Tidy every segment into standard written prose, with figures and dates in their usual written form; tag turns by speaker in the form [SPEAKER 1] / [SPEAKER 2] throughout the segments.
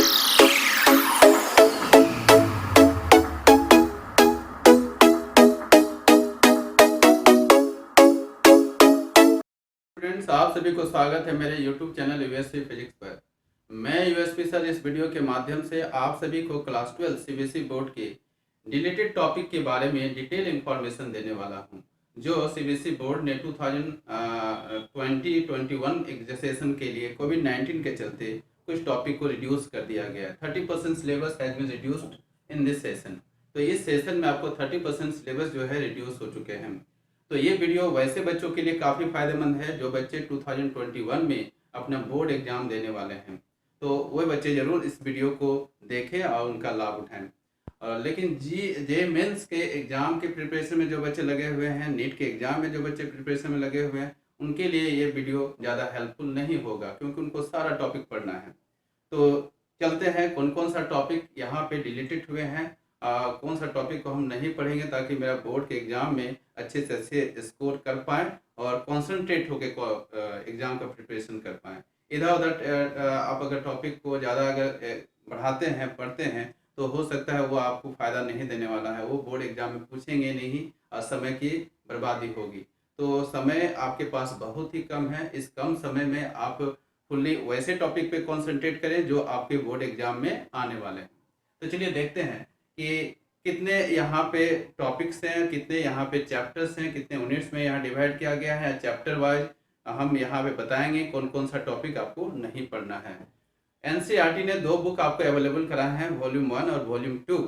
[SPEAKER 1] Students, आप सभी को स्वागत है मेरे YouTube चैनल यूएसपी फिजिक्स पर। मैं यूएसपी सर इस वीडियो के माध्यम से आप सभी को क्लास 12 सीबीएसई बोर्ड के डिलीटेड टॉपिक के बारे में डिटेल इंफॉर्मेशन देने वाला हूं, जो सीबीएसई बोर्ड ने 2020-21 एग्जामिनेशन के लिए कोविड-19 के चलते कुछ टॉपिक को रिड्यूस कर दिया गया। 30% syllabus has been reduced in this session. तो इस सेशन में आपको 30% सिलेबस जो है रिड्यूस हो चुके हैं। तो ये वीडियो वैसे बच्चों के लिए काफ़ी फायदेमंद है जो बच्चे 2021 में अपना बोर्ड एग्जाम देने वाले हैं। तो वो बच्चे ज़रूर इस वीडियो को देखें और उनका लाभ उठाएं। लेकिन जे मेंस के एग्ज़ाम के प्रिपरेशन में जो बच्चे लगे हुए हैं, नीट के एग्ज़ाम में जो बच्चे प्रिपरेशन में लगे हुए हैं, उनके लिए ये वीडियो ज़्यादा हेल्पफुल नहीं होगा, क्योंकि उनको सारा टॉपिक पढ़ना है। तो चलते हैं कौन कौन सा टॉपिक यहाँ पे डिलीटेड हुए हैं, कौन सा टॉपिक को हम नहीं पढ़ेंगे ताकि मेरा बोर्ड के एग्ज़ाम में अच्छे से अच्छे स्कोर कर पाएँ और कॉन्सेंट्रेट होकर एग्ज़ाम का प्रिपरेशन कर पाएँ। इधर उधर आप अगर टॉपिक को ज़्यादा अगर बढ़ाते हैं, पढ़ते हैं, तो हो सकता है वो आपको फ़ायदा नहीं देने वाला है, वो बोर्ड एग्ज़ाम में पूछेंगे नहीं और समय की बर्बादी होगी। तो समय आपके पास बहुत ही कम है, इस कम समय में आप फुल्ली वैसे टॉपिक पे कॉन्सेंट्रेट करें जो आपके बोर्ड एग्ज़ाम में आने वाले हैं। तो चलिए देखते हैं कि कितने यहाँ पे टॉपिक्स हैं, कितने यहाँ पे चैप्टर्स हैं, कितने यूनिट्स में यहाँ डिवाइड किया गया है। चैप्टर वाइज हम यहाँ पे बताएंगे कौन कौन सा टॉपिक आपको नहीं पढ़ना है। एनसीईआरटी ने 2 बुक आपको अवेलेबल कराए हैं, वॉल्यूम 1 और वॉल्यूम 2।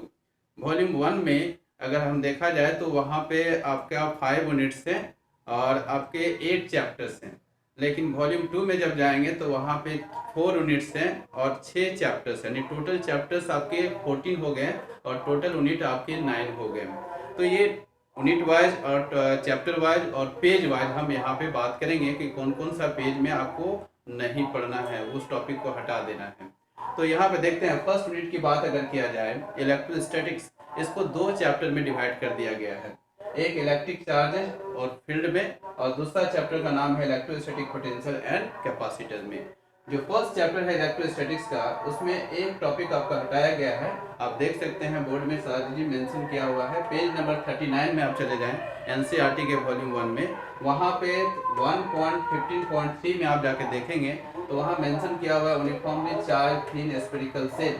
[SPEAKER 1] वॉल्यूम 1 में अगर हम देखा जाए तो वहाँ पे आपका 5 यूनिट्स हैं और आपके 8 चैप्टर्स हैं। लेकिन वॉल्यूम 2 में जब जाएंगे तो वहाँ पे 4 यूनिट्स हैं और 6 चैप्टर्स हैं, यानी टोटल चैप्टर्स आपके 14 हो गए और टोटल यूनिट आपके 9 हो गए। तो ये यूनिट वाइज और चैप्टर वाइज और पेज वाइज हम यहाँ पे बात करेंगे कि कौन कौन सा पेज में आपको नहीं पढ़ना है, उस टॉपिक को हटा देना है। तो यहाँ पे देखते हैं फर्स्ट यूनिट की बात अगर किया जाए, इलेक्ट्रोस्टैटिक्स, इसको 2 चैप्टर में डिवाइड कर दिया गया है, एक इलेक्ट्रिक चार्जेस और फील्ड में, और दूसरा चैप्टर का नाम है इलेक्ट्रोस्टैटिक पोटेंशियल एंड कैपेसिटर में। जो फर्स्ट चैप्टर है इलेक्ट्रोस्टैटिक्स का, उसमें एक टॉपिक आपका हटाया गया है। आप देख सकते हैं बोर्ड में सारा जी मेंशन किया हुआ है। पेज नंबर 39 में आप चले जाएं एनसीईआरटी के वॉल्यूम 1 में, वहाँ पे 1.15.3 में आप जाके देखेंगे तो वहाँ मेंशन किया हुआ है uniformly charge thin spherical shell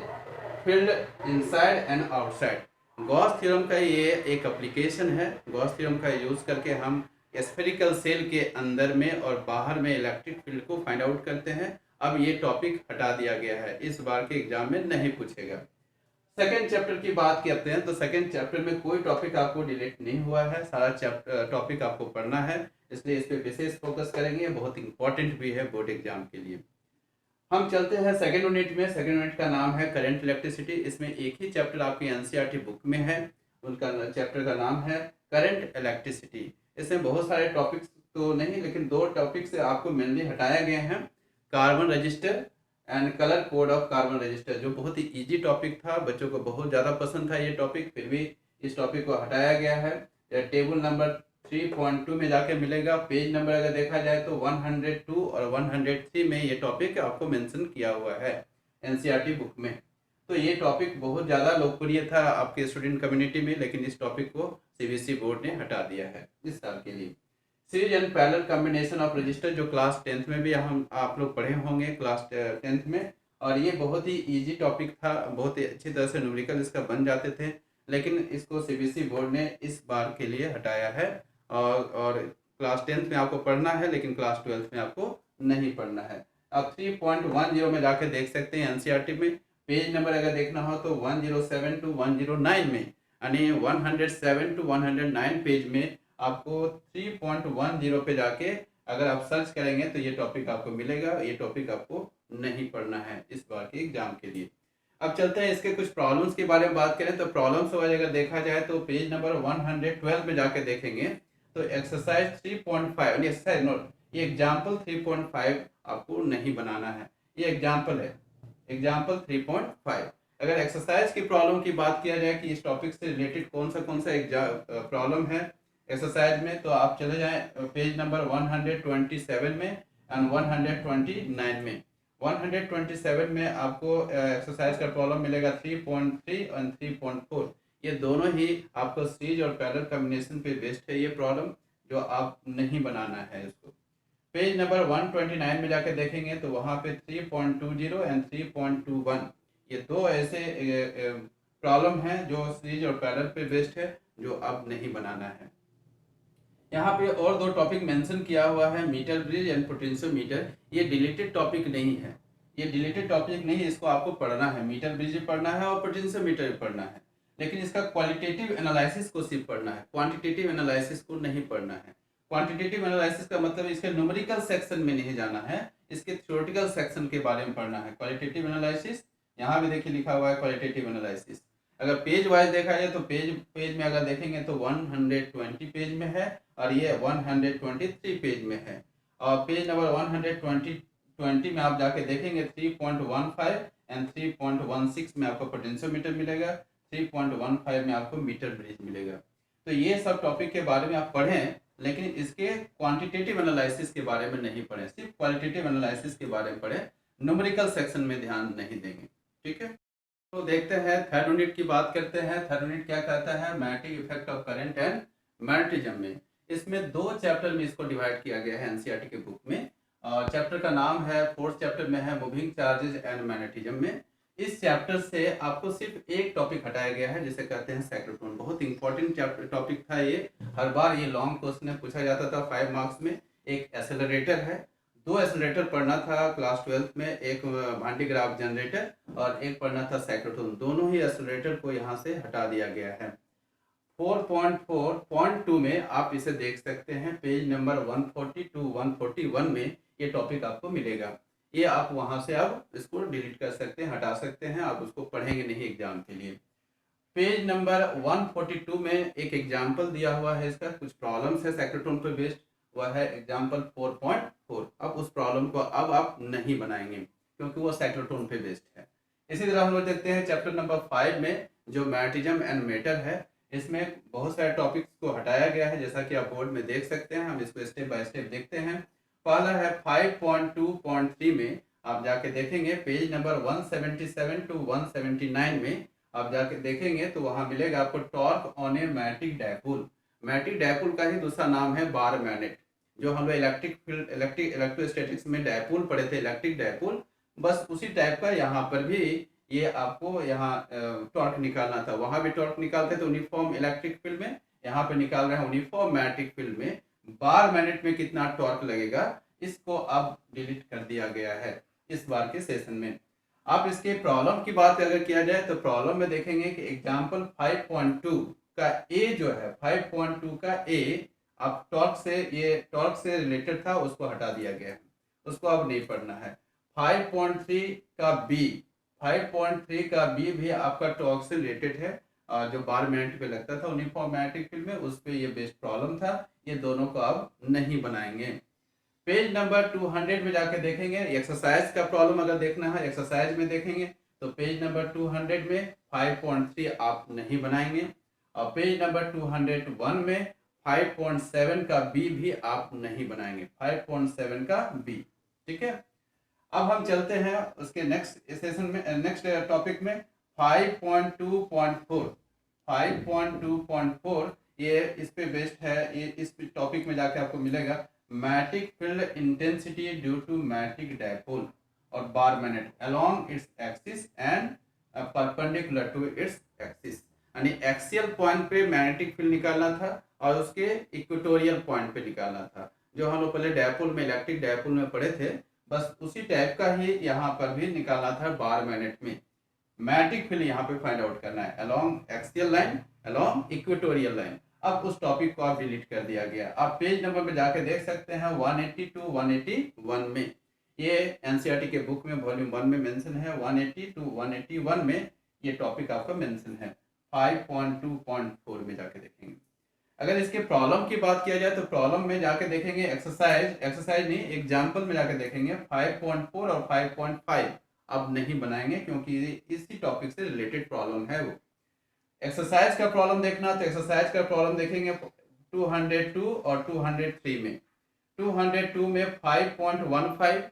[SPEAKER 1] field inside and outside. Gauss theorem का ये एक एप्लीकेशन है। गॉस थ्योरम का यूज़ करके हम स्फेरिकल सेल के अंदर में और बाहर में इलेक्ट्रिक फील्ड को फाइंड आउट करते हैं। अब ये टॉपिक हटा दिया गया है, इस बार के एग्जाम में नहीं पूछेगा। सेकेंड चैप्टर की बात करते हैं तो सेकेंड चैप्टर में कोई टॉपिक आपको डिलीट नहीं हुआ है, सारा टॉपिक आपको पढ़ना है, इसलिए इस पर विशेष फोकस करेंगे, बहुत इंपॉर्टेंट भी है बोर्ड एग्जाम के लिए। हम चलते हैं सेकेंड यूनिट में। सेकेंड यूनिट का नाम है करंट इलेक्ट्रिसिटी। इसमें एक ही चैप्टर आपकी एनसीईआरटी बुक में है, उनका चैप्टर का नाम है करंट इलेक्ट्रिसिटी। इसमें बहुत सारे टॉपिक्स तो नहीं, लेकिन 2 टॉपिक से आपको मेनली हटाया गया है, carbon register and colour code of carbon register, जो बहुत ही इजी टॉपिक था, बच्चों को बहुत ज़्यादा पसंद था ये टॉपिक, फिर भी इस टॉपिक को हटाया गया है। टेबल नंबर 3.2 में जाके मिलेगा। पेज नंबर अगर देखा जाए तो 102 और 103 में ये टॉपिक आपको मेंशन किया हुआ है एनसीईआरटी बुक में। तो ये टॉपिक बहुत ज़्यादा लोकप्रिय था आपके स्टूडेंट कम्युनिटी में, लेकिन इस टॉपिक को सीबीएसई बोर्ड ने हटा दिया है इस साल के लिए। Series and parallel combination of register, जो क्लास 10th में भी हम आप लोग पढ़े होंगे क्लास 10th में, और ये बहुत ही इजी टॉपिक था, बहुत ही अच्छी तरह से न्यूमेरिकल इसका बन जाते थे, लेकिन इसको सीबीएसई बोर्ड ने इस बार के लिए हटाया है। और क्लास 10th में आपको पढ़ना है, लेकिन क्लास 12th में आपको नहीं पढ़ना है। आप 3.10 में जाके देख सकते हैं एनसीईआरटी में। पेज नंबर अगर देखना हो तो 107 to 109 में, यानी 107 to 109 पेज में आपको 3.10 पे जाके अगर आप सर्च करेंगे तो ये टॉपिक आपको मिलेगा। ये टॉपिक आपको नहीं पढ़ना है इस बार के एग्जाम के लिए। अब चलते हैं इसके कुछ प्रॉब्लम्स के बारे में बात करें तो प्रॉब्लम्स वाइज अगर देखा जाए तो पेज नंबर 112 में जाके देखेंगे तो एक्सरसाइज 3.5 एक्सरसाइज नोट, ये एग्जाम्पल 3.5 आपको नहीं बनाना है, ये एग्जाम्पल है, एग्जाम्पल 3.5। अगर एक्सरसाइज की प्रॉब्लम की बात किया जाए कि इस टॉपिक से रिलेटेड कौन सा प्रॉब्लम है एक्सरसाइज में, तो आप चले जाएं पेज नंबर 127 में एंड 129 में। 127 में आपको एक्सरसाइज का प्रॉब्लम मिलेगा 3.3 और 3.4। ये दोनों ही आपको सीरीज और पैरेलल कॉम्बिनेशन पे बेस्ड है ये प्रॉब्लम, जो आप नहीं बनाना है इसको। पेज नंबर 129 में जाके देखेंगे तो वहाँ पे 3.20 एंड 3.21 ये दो ऐसे प्रॉब्लम हैं जो सीरीज और पैरेलल पे बेस्ड है, जो अब नहीं बनाना है। यहाँ पे और दो टॉपिक मेंशन किया हुआ है, मीटर ब्रिज एंड पोटेंशियोमीटर। ये डिलीटेड टॉपिक नहीं है, ये डिलीटेड टॉपिक नहीं है, इसको आपको पढ़ना है। मीटर ब्रिज भी पढ़ना है और पोटेंशियोमीटर भी पढ़ना है, लेकिन इसका क्वालिटेटिव एनालिसिस को सिर्फ पढ़ना है, क्वांटिटेटिव एनालिसिस को नहीं पढ़ना है। क्वांटिटेटिव एनालिसिस का मतलब इसके न्यूमेरिकल सेक्शन में नहीं जाना है, इसके थ्योरेटिकल सेक्शन के बारे में पढ़ना है। क्वालिटेटिव एनालिसिस यहाँ भी देखिए लिखा हुआ है क्वालिटेटिव एनालिसिस। अगर पेज वाइज देखा जाए तो पेज में अगर देखेंगे तो 120 पेज में है और ये 123 पेज में है। और पेज नंबर 120 में आप जाके देखेंगे 3.15 एंड 3.16 में आपको पोटेंशियोमीटर मिलेगा, 3.15 में आपको मीटर ब्रिज मिलेगा। तो ये सब टॉपिक के बारे में आप पढ़ें, लेकिन इसके क्वांटिटेटिव एनालिसिस के बारे में नहीं पढ़ें, सिर्फ क्वालिटेटिव एनालिसिस के बारे में पढ़ें, न्यूमेरिकल सेक्शन में ध्यान नहीं देंगे। ठीक है, तो देखते हैं थर्ड यूनिट की बात करते हैं। थर्ड यूनिट क्या कहता है, magnetic effect of current and magnetism में। इसमें दो चैप्टर में इसको डिवाइड किया गया है एनसीईआरटी के बुक में। चैप्टर का नाम है, फोर्थ चैप्टर में है मूविंग चार्जेस एंड मैग्नेटिज्म में। इस चैप्टर से आपको सिर्फ एक टॉपिक हटाया गया है जिसे कहते हैं साइक्लोट्रॉन। बहुत इंपॉर्टेंट चैप्टर टॉपिक था ये, हर बार ये लॉन्ग क्वेश्चन में पूछा जाता था 5 मार्क्स में। एक एक्सेलरेटर है, दो एक्सेलरेटर पढ़ना था क्लास 12 में, एक वान डे ग्राफ जनरेटर और एक पढ़ना था साइक्लोट्रॉन। दोनों ही एक्सेलरेटर को यहाँ से हटा दिया गया है। 4.4.2 में आप इसे देख सकते हैं, पेज नंबर 140 to 141 में ये टॉपिक आपको मिलेगा। ये आप वहां से अब इसको डिलीट कर सकते हैं, हटा सकते हैं, आप उसको पढ़ेंगे नहीं एग्जाम के लिए। पेज नंबर 142 में एक एग्जाम्पल दिया हुआ है, इसका कुछ प्रॉब्लम्स है साइक्लोट्रॉन पर बेस्ड, वह है एग्जाम्पल 4.4। अब उस प्रॉब्लम को अब आप नहीं बनाएंगे क्योंकि वो साइक्लोट्रॉन पे बेस्ड है। इसी तरह हम लोग देखते हैं चैप्टर नंबर 5 में जो मैग्नेटिज्म एंड मेटल है, इसमें बहुत सारे टॉपिक्स को हटाया गया है, जैसा कि आप बोर्ड में देख सकते हैं। हम इसको स्टेप बाय स्टेप देखते हैं। पहला है 5.2.3 में आप जाके देखेंगे, पेज नंबर 177 to 179 में आप जाके देखेंगे तो वहां मिलेगा आपको torque on a magnetic dipole. Magnetic dipole का ही दूसरा नाम है बार मैग्नेट, जो हम लोग इलेक्ट्रिक फील्ड इलेक्ट्रोस्टैटिक्स में डायपोल पढ़े थे, इलेक्ट्रिक डायपोल, बस उसी टाइप का यहाँ पर भी ये आपको यहाँ टॉर्क निकालना था। वहां भी टॉर्क निकालते थे यूनिफॉर्म इलेक्ट्रिक फील्ड में, यहाँ पे निकाल रहे हैं यूनिफॉर्म मैग्नेटिक फील्ड में। बार मैग्नेट में कितना टॉर्क लगेगा, इसको अब डिलीट कर दिया गया है इस बार के सेशन में। आप इसके प्रॉब्लम की बात अगर किया जाए तो प्रॉब्लम में देखेंगे कि एग्जाम्पल 5.2 का ए जो है, 5.2 का ए आप टॉर्क से, ये टॉर्क से रिलेटेड था, उसको हटा दिया गया है, उसको अब नहीं पढ़ना है। 5.3 का बी, 5.3 का बी भी आपका टॉर्क से रिलेटेड है, जो बार मैग्नेट पे लगता था यूनिफॉर्म मैग्नेटिक फील्ड में, उस पे ये बेस्ट प्रॉब्लम था। ये दोनों को अब नहीं बनाएंगे। पेज नंबर 200 में जाके देखेंगे, एक्सरसाइज का प्रॉब्लम अगर देखना है एक्सरसाइज में देखेंगे तो पेज नंबर 200 में 5.3 आप नहीं बनाएंगे, और पेज नंबर 201 में 5.7 का बी भी आप नहीं बनाएंगे, 5.7 का बी। ठीक है, अब हम चलते हैं उसके नेक्स्ट सेशन में, नेक्स्ट टॉपिक में 5.2.4। 5.2.4 ये इस पे बेस्ड है, ये इस टॉपिक में जाके आपको मिलेगा magnetic field intensity due to magnetic dipole और bar magnet along its axis and perpendicular to its axis. यानी एक्सियल पॉइंट पे मैग्नेटिक फील्ड निकालना था और उसके इक्वेटोरियल पॉइंट पे निकालना था, जो हम लोग पहले डायपोल में, इलेक्ट्रिक डायपोल में पढ़े थे, बस उसी टाइप का ही यहाँ पर भी निकालना था बार मैग्नेट में। मैग्नेटिक फील्ड यहाँ पे फाइंड आउट करना है along axial line, along equatorial line. अब उस टॉपिक को आप डिलीट कर दिया गया। आप पेज नंबर में जाके देख सकते हैं 180 to 181 में, ये एनसीईआरटी के बुक में वॉल्यूम 1 में मेंशन है, 180 to 181 में ये टॉपिक आपका मेंशन है। 5.2.4 में जाके देखेंगे। अगर इसके प्रॉब्लम की बात किया जाए तो प्रॉब्लम में जाके देखेंगे, एक्सरसाइज नहीं, एग्जाम्पल में जाके देखेंगे 5.4 और 5.5 अब नहीं बनाएंगे क्योंकि इसी टॉपिक से रिलेटेड प्रॉब्लम है वो। एक्सरसाइज का प्रॉब्लम देखना तो एक्सरसाइज का प्रॉब्लम देखेंगे 202 और 203 में। 202 में 5.15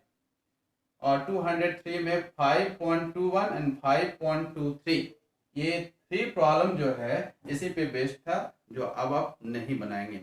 [SPEAKER 1] और 203 में 5.21 एंड 5.23 ये 3 प्रॉब्लम जो है इसी पे बेस्ड था, जो अब आप नहीं बनाएंगे।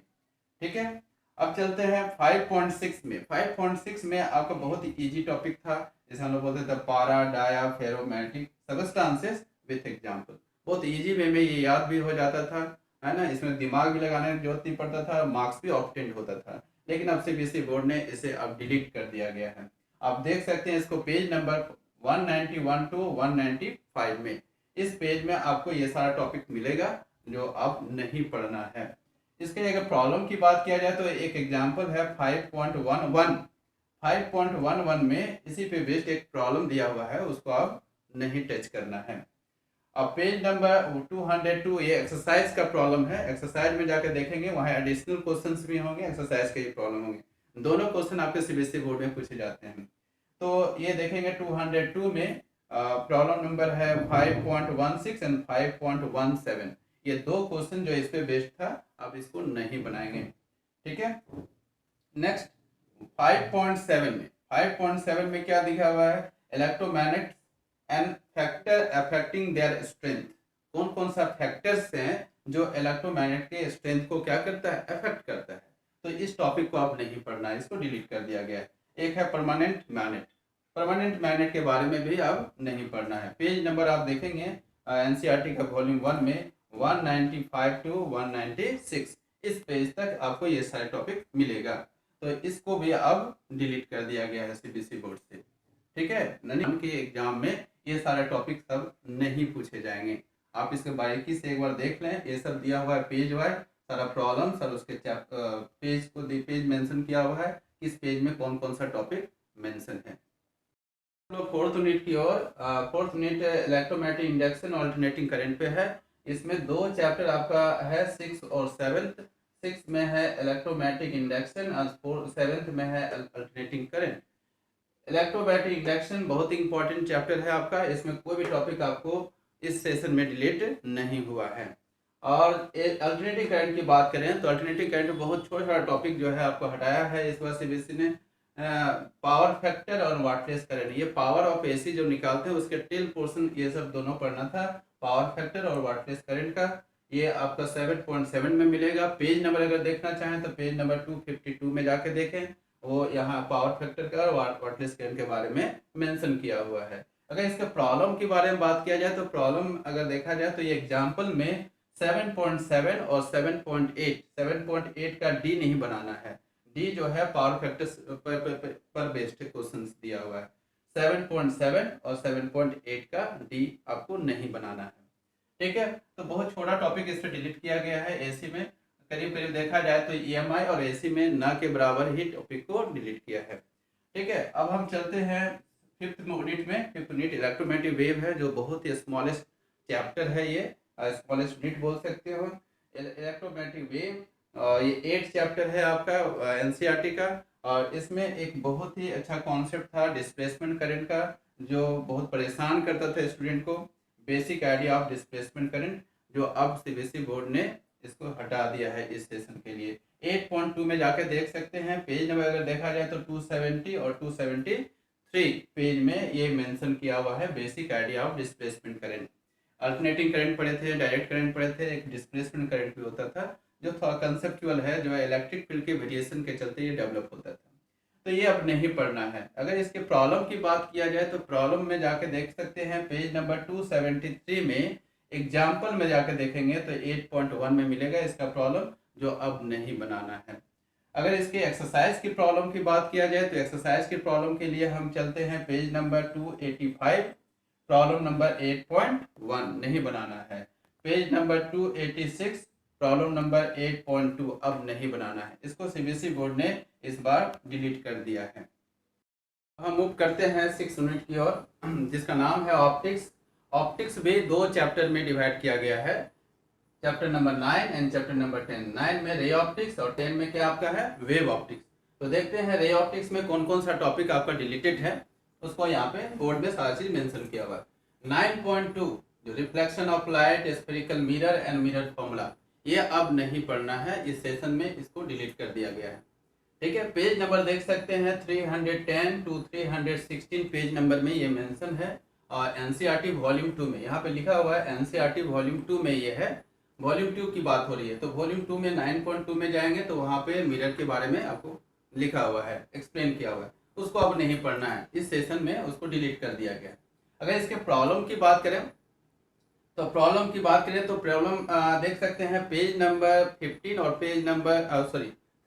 [SPEAKER 1] ठीक है, अब चलते हैं 5.6 में। 5.6 में आपका बहुत ही इजी टॉपिक था, जैसे हम लोग बोलते थे para dia ferromagnetic substances with example. बहुत इजी वे में ये याद भी हो जाता था, है ना, इसमें दिमाग भी लगाने की जरूरत नहीं पड़ता था, मार्क्स भी ऑब्टेन होता था। लेकिन अब सीबीएसई बोर्ड ने इसे अब डिलीट कर दिया गया है। आप देख सकते हैं इसको पेज नंबर 191 टू 195 में। इस पेज में आपको ये सारा टॉपिक मिलेगा जो अब नहीं पढ़ना है। इसके अगर प्रॉब्लम की बात किया जाए तो एक एग्जांपल है 5.11। 5.11 में इसी पे बेस्ड एक प्रॉब्लम दिया हुआ है, उसको आप नहीं टच करना है। अब पेज नंबर 202 ये एक्सरसाइज का प्रॉब्लम है। एक्सरसाइज में जाकर देखेंगे वहाँ एडिशनल क्वेश्चंस भी होंगे, एक्सरसाइज के ये प्रॉब्लम होंगे। दोनों क्वेश्चन आपके सीबीएसई बोर्ड में पूछे जाते हैं। तो ये देखेंगे 202 में प्रॉब्लम नंबर है 5.16 एंड 5.17। ये दो क्वेश्चन जो इस पे बेस्ड था, आप इसको नहीं बनाएंगे। ठीक है, नेक्स्ट 5.7 में। 5.7 में क्या दिखा हुआ है, electromagnet and factor affecting their strength. कौन कौन सा फैक्टर्स हैं जो इलेक्ट्रोमैग्नेट के स्ट्रेंथ को क्या करता है, अफेक्ट करता है। तो इस टॉपिक को आप नहीं पढ़ना है, इसको डिलीट कर दिया गया है। एक है परमानेंट मैग्नेट। परमानेंट मैग्नेट के बारे में भी अब नहीं पढ़ना है। पेज नंबर आप देखेंगे एनसीईआरटी का वॉल्यूम 1 में 195 टू 196, इस पेज तक आपको ये सारे टॉपिक मिलेगा। तो इसको भी अब डिलीट कर दिया गया है सीबीएसई बोर्ड से। ठीक है, नैनीताल के एग्जाम में ये सारे टॉपिक सब नहीं पूछे जाएंगे। आप इसके बारीकी से एक बार देख लें, ये सब दिया हुआ है पेज वाइज, सारा प्रॉब्लम सर उसके पेज को पेज मेंशन किया हुआ है, किस पेज में कौन कौन सा टॉपिक मेंशन है। लोग फोर्थ यूनिट की ओर, fourth unit electromagnetic induction alternating current पे है। इसमें दो चैप्टर आपका है, 6 और 7। 6 में है इलेक्ट्रोमैग्नेटिक इंडक्शन और 7 में है अल्टरनेटिंग करंट। इलेक्ट्रोमैग्नेटिक इंडक्शन बहुत ही इंपॉर्टेंट चैप्टर है आपका, इसमें कोई भी टॉपिक आपको इस सेशन में डिलीट नहीं हुआ है। और अल्टरनेटिव करंट की बात करें तो अल्टरनेटिव करंट में बहुत छोटा छोटा टॉपिक जो है आपको हटाया है इस बार सीबीएसई ने। पावर फैक्टर और वाटलेस करंट, ये पावर ऑफ एसी जो निकालते हैं उसके टेल पोर्शन, ये सब दोनों पढ़ना था, पावर फैक्टर और वाटलेस करंट का। ये आपका 7.7 में मिलेगा। पेज नंबर अगर देखना चाहें तो पेज नंबर 252 में जाके देखें, वो यहाँ पावर फैक्टर का और वाटलेस करंट के बारे में मेंशन किया हुआ है। अगर इसके प्रॉब्लम के बारे में बात किया जाए तो प्रॉब्लम अगर देखा जाए तो ये एग्जाम्पल में 7.7 और 7.8 का डी नहीं बनाना है। डी जो है पावर फैक्टर पर बेस्ड क्वेश्चन दिया हुआ है। 7.7 और 7.8 का डी आपको नहीं बनाना है। ठीक है, तो बहुत छोटा टॉपिक इस पर डिलीट किया गया है। एसी में करीब करीब देखा जाए तो ईएमआई और एसी में ना के बराबर ही टॉपिक को डिलीट किया है। ठीक है, अब हम चलते हैं फिफ्थ यूनिट में। फिफ्थ यूनिट इलेक्ट्रोमैग्नेटिक वेव है, जो बहुत ही स्मॉलेस्ट चैप्टर है, ये स्मॉलेस्ट यूनिट बोल सकते हो इलेक्ट्रोमैग्नेटिक वेव। ये 8 चैप्टर है आपका एनसीईआरटी का, और इसमें एक बहुत ही अच्छा कॉन्सेप्ट था डिस्प्लेसमेंट करंट का, जो बहुत परेशान करता था स्टूडेंट को। Basic idea of displacement current, जो अब सीबीएसई बोर्ड ने इसको हटा दिया है इस सेशन के लिए। 8.2 में जाके देख सकते हैं, पेज नंबर अगर देखा जाए तो 270 और 273 पेज में ये मेंशन किया हुआ है basic idea of displacement current. Alternating current पढ़े थे, डायरेक्ट करंट पढ़े थे, एक डिस्प्लेसमेंट करंट भी होता था जो थोड़ा कंसेप्चुअल है, जो इलेक्ट्रिक फील्ड के वेरिएशन के चलते ये डेवलप होता था। तो ये अब नहीं पढ़ना है। अगर इसके प्रॉब्लम की बात किया जाए तो प्रॉब्लम में जाके देख सकते हैं पेज नंबर 273 में। एग्जाम्पल में जाके देखेंगे तो 8.1 में मिलेगा इसका प्रॉब्लम, जो अब नहीं बनाना है। अगर इसके एक्सरसाइज की प्रॉब्लम की बात किया जाए तो एक्सरसाइज की प्रॉब्लम के लिए हम चलते हैं पेज नंबर 285, प्रॉब्लम नंबर 8.1 नहीं बनाना है। पेज नंबर 286 प्रॉब्लम नंबर 8.2 अब नहीं बनाना है। इसको सीबीएसई बोर्ड ने इस बार डिलीट कर दिया है। हम मूव करते हैं 6 यूनिट की ओर, जिसका नाम है ऑप्टिक्स। ऑप्टिक्स भी 2 चैप्टर में डिवाइड किया गया है, chapter number 9 and chapter number 10। 9 में रे ऑप्टिक्स और 10 में क्या आपका है, वेव ऑप्टिक्स। तो देखते हैं रे ऑप्टिक्स में कौन कौन सा टॉपिक आपका डिलीटेड है, उसको यहाँ पे बोर्ड में सारा चीज मेंशन किया हुआ है। 9.2 जो reflection of light, spherical mirror and mirror formula, ये अब नहीं पढ़ना है इस सेशन में, इसको डिलीट कर दिया गया है। ठीक है, पेज नंबर देख सकते हैं 310 टू 316 पेज नंबर में ये मेंशन है। और एनसीईआरटी वॉल्यूम 2 में यहाँ पे लिखा हुआ है एनसीईआरटी वॉल्यूम 2 में ये है, वॉल्यूम 2 की बात हो रही है। तो वॉल्यूम 2 में 9.2 में जाएंगे तो वहाँ पे मिरर के बारे में आपको लिखा हुआ है, एक्सप्लेन किया हुआ है, उसको अब नहीं पढ़ना है इस सेशन में, उसको डिलीट कर दिया गया है। अगर इसके प्रॉब्लम की बात करें तो प्रॉब्लम की बात करें तो प्रॉब्लम देख सकते हैं पेज नंबर 15 और पेज नंबर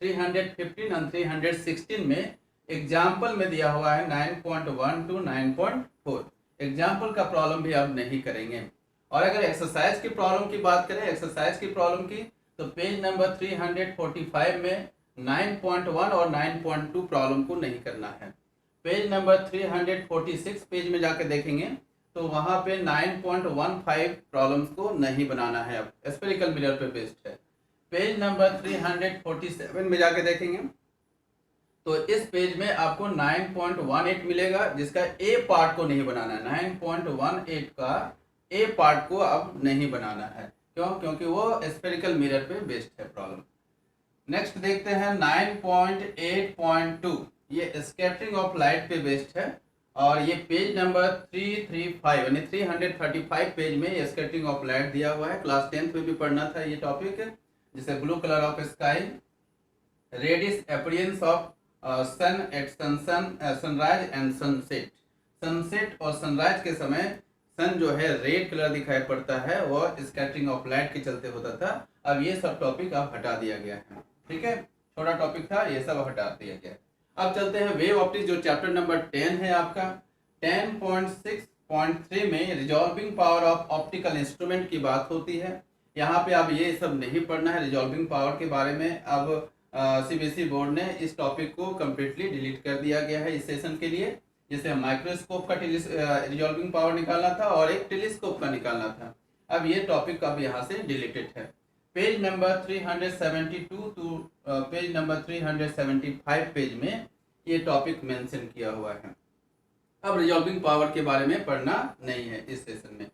[SPEAKER 1] 315 और 316 में एग्जाम्पल में दिया हुआ है 9.1 टू 9.4। एग्जाम्पल का प्रॉब्लम भी अब नहीं करेंगे। और अगर एक्सरसाइज की प्रॉब्लम की बात करें, एक्सरसाइज की प्रॉब्लम की, तो पेज नंबर 345 में 9.1 और 9.2 प्रॉब्लम को नहीं करना है। पेज नंबर 346 पेज में जाकर देखेंगे तो वहां पे 9.15 प्रॉब्लम्स को नहीं बनाना है, अब स्फेरिकल मिरर पे बेस्ड है। पेज नंबर 347 में जाके देखेंगे तो इस पेज में आपको 9.18 मिलेगा, जिसका ए पार्ट को नहीं बनाना है। 9.18 का ए पार्ट को अब नहीं बनाना है, क्यों? क्योंकि वो स्फेरिकल मिरर पे बेस्ड है प्रॉब्लम। नेक्स्ट देखते हैं 9.8.2, ये स्कैटरिंग ऑफ लाइट पे बेस्ड है। और ये पेज नंबर 335 यानी 335 पेज में ये स्कैटरिंग ऑफ लाइट दिया हुआ है। क्लास 10th में भी पढ़ना था ये टॉपिक, जिसे blue colour of sky, reddish appearance of sun at sunrise and sunset. Sunset और सनराइज के समय सन जो है रेड कलर दिखाई पड़ता है, वो स्कैटरिंग ऑफ लाइट के चलते होता था। अब ये सब टॉपिक अब हटा दिया गया है, ठीक है, छोटा टॉपिक था, ये सब हटा दिया गया है। अब चलते हैं वेव ऑप्टिक्स, जो चैप्टर नंबर 10 है आपका। 10.6.3 में resolving power of optical instrument की बात होती है। यहाँ पे अब ये सब नहीं पढ़ना है रिजॉल्विंग पावर के बारे में। अब सीबीएसई बोर्ड ने इस टॉपिक को कम्प्लीटली डिलीट कर दिया गया है इस सेशन के लिए। जैसे माइक्रोस्कोप का रिजॉल्विंग पावर निकालना था और एक टेलीस्कोप का निकालना था, अब ये टॉपिक अब यहाँ से डिलीटेड है। Page number 372 to page number 375 page में ये टॉपिक मेंशन किया हुआ है। अब रिजॉल्विंग पावर के बारे में पढ़ना नहीं है इस सेशन में।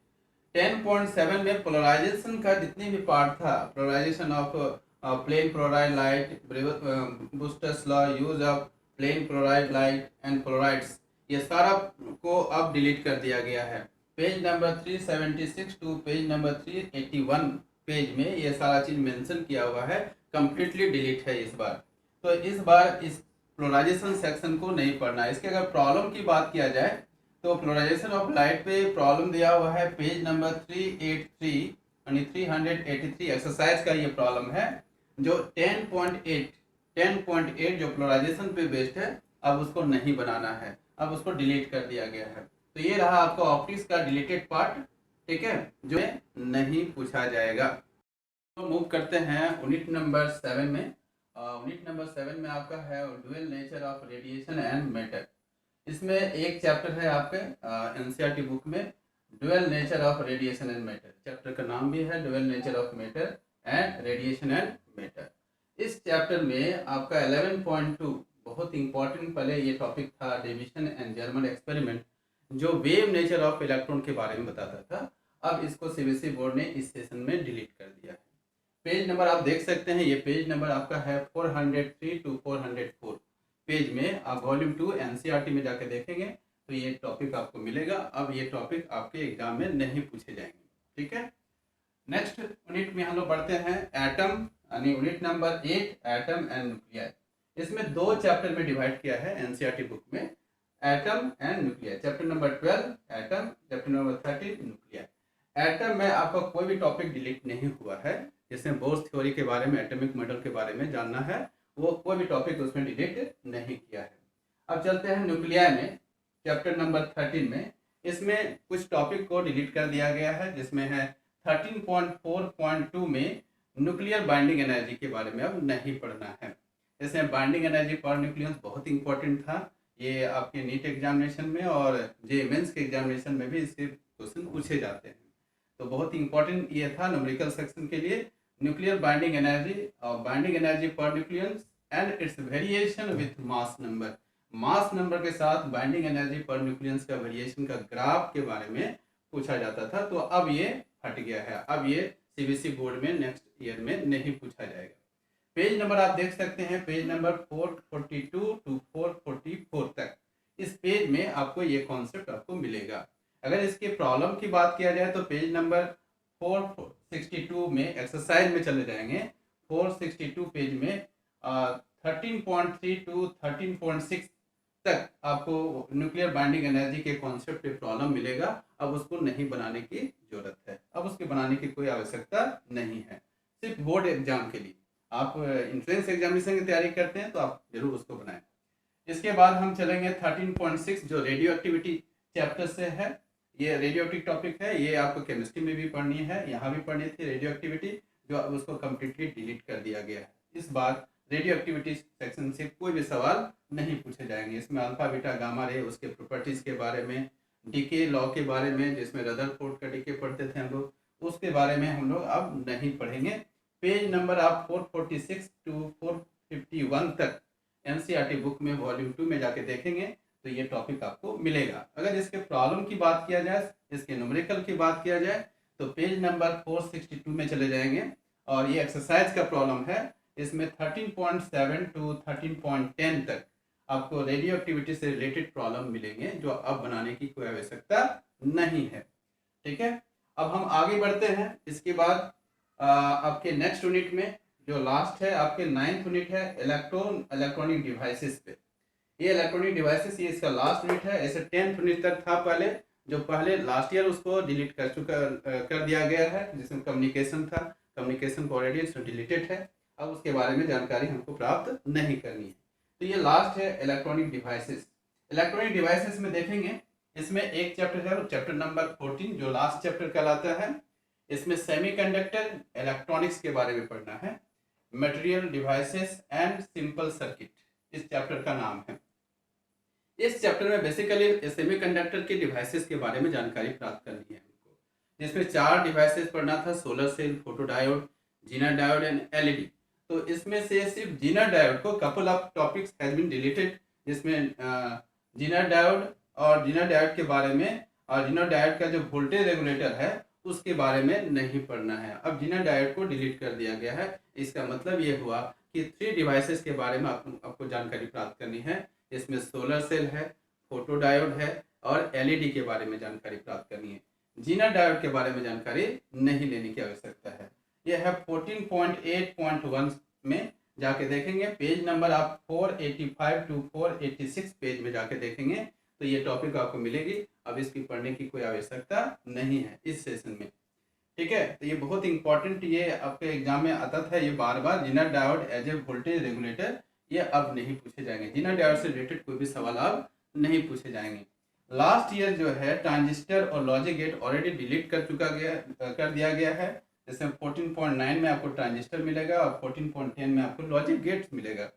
[SPEAKER 1] 10.7 में पोलराइजेशन का जितने भी पार्ट था, polarisation of plane polarised light, Brewster's law, use of plane polarised light and polaroids, ये सारा को अब डिलीट कर दिया गया है। Page number 376 to page number 381 page में ये सारा चीज मेंशन किया हुआ है, कंप्लीटली डिलीट है इस बार। तो इस बार इस पोलराइजेशन सेक्शन को नहीं पढ़ना है। इसके अगर प्रॉब्लम की बात किया जाए तो पोलराइजेशन ऑफ लाइट पे प्रॉब्लम दिया हुआ है पेज नंबर 383 यानी 383 एक्सरसाइज का ये प्रॉब्लम है, जो 10.8 जो पोलराइजेशन पे बेस्ड है, अब उसको नहीं बनाना है, अब उसको डिलीट कर दिया गया है। तो ये रहा आपका ऑप्टिक्स का डिलीटेड पार्ट, ठीक है, जो नहीं पूछा जाएगा। तो मूव करते हैं यूनिट नंबर 7 में। यूनिट नंबर 7 में आपका है dual nature of radiation and matter. इसमें एक चैप्टर है आपके एनसीईआरटी बुक में, dual nature of radiation and matter. Chapter का नाम भी है dual nature of matter and radiation and matter. इस चैप्टर में आपका 11.2 बहुत इंपॉर्टेंट, पहले ये टॉपिक था डिविजन एंड जर्मन एक्सपेरिमेंट, जो वेव नेचर ऑफ इलेक्ट्रॉन के बारे में बताता था। अब इसको सीबीएसई बोर्ड ने इस सेशन में डिलीट कर दिया है। पेज नंबर आप देख सकते हैं, ये पेज नंबर आपका है 403 टू 404 पेज में। आप वॉल्यूम 2 एनसीईआरटी में जाकर देखेंगे तो ये टॉपिक आपको मिलेगा। अब ये टॉपिक आपके एग्जाम में नहीं पूछे जाएंगे, ठीक है। नेक्स्ट यूनिट में हम लोग बढ़ते हैं एटम, यानी unit number 8 atom and nuclear. इसमें दो चैप्टर में डिवाइड किया है एनसीईआरटी बुक में, atom and nuclear. Chapter number 12 atom, chapter number 13 nuclear. Atom में आपका कोई भी टॉपिक डिलीट नहीं हुआ है, जिसमें बोर्स थ्योरी के बारे में, एटॉमिक मॉडल के बारे में जानना है, वो कोई भी टॉपिक उसमें डिलीट नहीं किया है। अब चलते हैं न्यूक्लियर में, चैप्टर नंबर 13 में। इसमें कुछ टॉपिक को डिलीट कर दिया गया है, जिसमें है 13.4.2 में न्यूक्लियर बाइंडिंग एनर्जी के बारे में अब नहीं पढ़ना है। इसमें बाइंडिंग एनर्जी पर न्यूक्लियस बहुत इंपॉर्टेंट था, ये आपके नीट एग्जामिनेशन में और जे मेंस के एग्जामिनेशन में भी इससे क्वेश्चन पूछे जाते हैं। तो बहुत इंपॉर्टेंट ये था न्यूमेरिकल सेक्शन के लिए, न्यूक्लियर बाइंडिंग एनर्जी और बाइंडिंग एनर्जी पर nucleus and it's variation with mass number. Mass number के साथ बाइंडिंग एनर्जी पर न्यूक्लियस का वेरिएशन का ग्राफ के बारे में पूछा जाता था। तो अब ये हट गया है, अब ये सीबीएसई बोर्ड में नेक्स्ट ईयर में नहीं पूछा जाएगा। पेज नंबर आप देख सकते हैं, पेज नंबर 442 टू 444 तक इस पेज में आपको ये कॉन्सेप्ट आपको मिलेगा। अगर इसके प्रॉब्लम की बात किया जाए तो पेज नंबर 462 में एक्सरसाइज में चले जाएंगे। 462 पेज में 13.3 टू 13.6 तक आपको न्यूक्लियर बाइंडिंग एनर्जी के कॉन्सेप्ट पे प्रॉब्लम मिलेगा। अब उसको नहीं बनाने की जरूरत है, अब उसके बनाने की कोई आवश्यकता नहीं है, सिर्फ बोर्ड एग्जाम के लिए। आप इंट्रेंस एग्जामिनेशन की तैयारी करते हैं तो आप जरूर उसको बनाएं। इसके बाद हम चलेंगे 13.6 जो रेडियो एक्टिविटी चैप्टर से है। ये रेडियो एक्टिव टॉपिक है, ये आपको केमिस्ट्री में भी पढ़नी है, यहाँ भी पढ़नी थी रेडियो एक्टिविटी, जो उसको कम्प्लीटली डिलीट कर दिया गया है। इस बार रेडियो एक्टिविटी सेक्शन से कोई भी सवाल नहीं पूछे जाएंगे। इसमें अल्फा बीटा गामा रे उसके प्रॉपर्टीज के बारे में, डीके लॉ के बारे में, जिसमें रदरफोर्ड का डीके पढ़ते थे हम लोग, उसके बारे में हम लोग अब नहीं पढ़ेंगे। पेज नंबर आप 446 टू 451 तक एनसीईआरटी बुक में वॉल्यूम 2 में जाके देखेंगे तो ये टॉपिक आपको मिलेगा। अगर इसके प्रॉब्लम की बात किया जाए, इसके न्यूमेरिकल की बात किया जाए तो पेज नंबर 462 में चले जाएंगे और ये एक्सरसाइज का प्रॉब्लम है। इसमें 13.7 टू 13.10 तक आपको रेडियो एक्टिविटी से रिलेटेड प्रॉब्लम मिलेंगे, जो अब बनाने की कोई आवश्यकता नहीं है। ठीक है, अब हम आगे बढ़ते हैं। इसके बाद आपके नेक्स्ट यूनिट में जो लास्ट है आपके 9th यूनिट है इलेक्ट्रॉनिक डिवाइसेस पे। ये इलेक्ट्रॉनिक डिवाइसेस ये इसका लास्ट यूनिट है। ऐसे 10th यूनिट तक था पहले, जो पहले लास्ट ईयर उसको डिलीट कर दिया गया है, जिसमें कम्युनिकेशन था, कम्युनिकेशन को ऑलरेडी डिलीटेड है। अब उसके बारे में जानकारी हमको प्राप्त नहीं करनी है। तो ये लास्ट है इलेक्ट्रॉनिक डिवाइसेस। इलेक्ट्रॉनिक डिवाइसेस में देखेंगे, इसमें एक चैप्टर है, चैप्टर नंबर 14 जो लास्ट चैप्टर कहलाता है। इसमें सेमीकंडक्टर इलेक्ट्रॉनिक्स के बारे में पढ़ना है। Material devices and simple circuit इस चैप्टर का नाम है। इस चैप्टर में बेसिकली सेमीकंडक्टर के डिवाइसेस के बारे में जानकारी प्राप्त करनी है हमको, जिसमें 4 डिवाइसेस पढ़ना था, solar cell, photodiode, Zener diode and LED. तो इसमें से सिर्फ जीनर डायोड को couple of topics has been deleted, जिसमें जीनर डायोड और जीनर डायोड के बारे में और जीनर डायोड का जो वोल्टेज रेगुलेटर है उसके बारे में नहीं पढ़ना है। अब जीनर डायोड को डिलीट कर दिया गया है। इसका मतलब ये हुआ कि 3 डिवाइसेस के बारे में आपको जानकारी प्राप्त करनी है। इसमें सोलर सेल है, फोटो डायोड है और एलईडी के बारे में जानकारी प्राप्त करनी है। जीनर डायोड के बारे में जानकारी नहीं लेने की आवश्यकता है। यह है 14.8.1 में जाके देखेंगे। पेज नंबर आप 485 टू 486 पेज में जाके देखेंगे तो ये टॉपिक आपको मिलेगी। अब इसकी पढ़ने की कोई आवश्यकता नहीं है इस सेशन में। ठीक है, तो ये बहुत इंपॉर्टेंट, ये आपके एग्जाम में आता था ये बार बार। Zener diode as a voltage regulator ये अब नहीं पूछे जाएंगे। जीनर डायोड से रिलेटेड कोई भी सवाल अब नहीं पूछे जाएंगे। लास्ट ईयर जो है ट्रांजिस्टर और लॉजिक गेट ऑलरेडी डिलीट कर दिया गया है। जैसे 14.9 में आपको ट्रांजिस्टर मिलेगा और 14.10 में आपको लॉजिक गेट्स मिलेगा।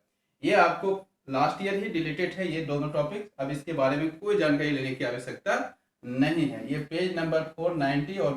[SPEAKER 1] ये आपको लास्ट ईयर ही डिलीटेड है ये दोनों टॉपिक। अब इसके बारे में कोई जानकारी लेने की आवश्यकता नहीं है। ये पेज नंबर 490 और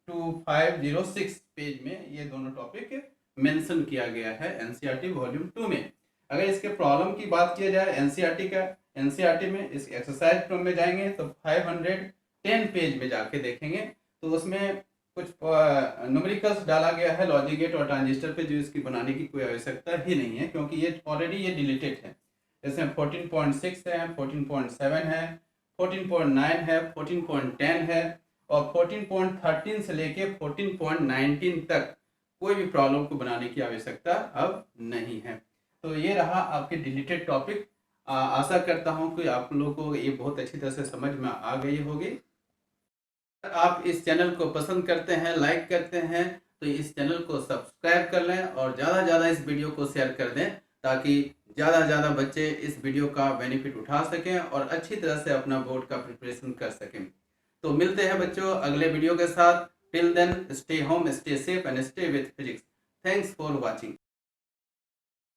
[SPEAKER 1] 2506 पेज में ये दोनों टॉपिक मेंशन किया गया है एनसीईआरटी वॉल्यूम 2 में। अगर इसके प्रॉब्लम की बात किया जाए एनसीईआरटी में इस एक्सरसाइज में जाएंगे तो 510 पेज में जाके देखेंगे तो उसमें कुछ न्यूमेरिकल्स डाला गया है लॉजिक गेट और ट्रांजिस्टर पे, जो इसकी बनाने की कोई आवश्यकता ही नहीं है क्योंकि ये ऑलरेडी ये डिलीटेड है। जैसे 14.6 है, 14.7 है, 14.9 है, 14.10 है और 14.13 से लेके 14.19 तक कोई भी प्रॉब्लम को बनाने की आवश्यकता अब नहीं है। तो ये रहा आपके डिलीटेड टॉपिक। आशा करता हूँ कि आप लोगों को ये बहुत अच्छी तरह से समझ में आ गई होगी। आप इस चैनल को पसंद करते हैं, लाइक करते हैं तो इस चैनल को सब्सक्राइब कर लें और ज़्यादा से ज़्यादा इस वीडियो को शेयर कर दें ताकि ज़्यादा से ज़्यादा बच्चे इस वीडियो का बेनिफिट उठा सकें और अच्छी तरह से अपना बोर्ड का प्रिपरेशन कर सकें। तो मिलते हैं बच्चों अगले वीडियो के साथ। Till then stay home, stay safe and stay with physics. Thanks for watching.